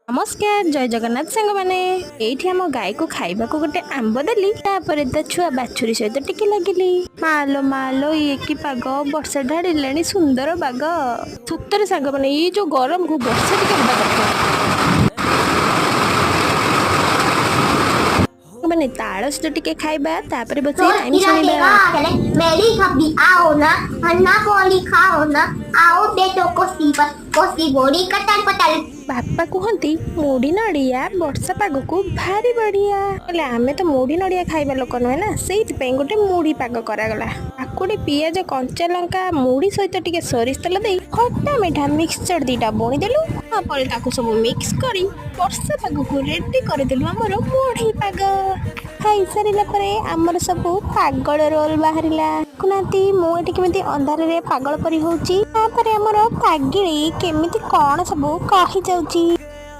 नमस्कार जय जगन्नाथ सांग मैंने एठी हम गाय को खाइबा को गोटे आंब देली तापर ता छुआ बाछुरी सहित टिके लगिली मालो ये की पाग वर्षा ढाड़िले सुंदर बाग सुतर सांग मैंने ये जो गरम को वर्षा टिके हवा दरकार मैंने ताड़ सहित टिके खाइबा तापर बसे टाइम सुनिबा मेरी खबी आओ ना हन्ना बोली खाओ ना आओ दे तो कोसी बोरी कटल पटल बापा कहती मुढ़ी नड़िया वर्षा पाग को भारी बढ़िया हेले आमे तो मुढ़ी नड़िया खाइबा लोक नुहे ना से गोटे मुढ़ी पाग करागला काकुड़ी पियाज कंचा लंका मुढ़ी सहित टिके सोरिष तेल दे खट्टा मिठा मिक्सचर दीटा बुणी देलु तापर ताकू सब मिक्स करी वर्षा पाग को रेडी करदेलु हमर मुढ़ी पाग खाई सारिला परे हमर सब पागल रोल बाहरिला कुनाती मु एठी केमिति अंधार रे पागल परी होउची तापर हमर पागिली केमिति कोन सब कहि जाउची।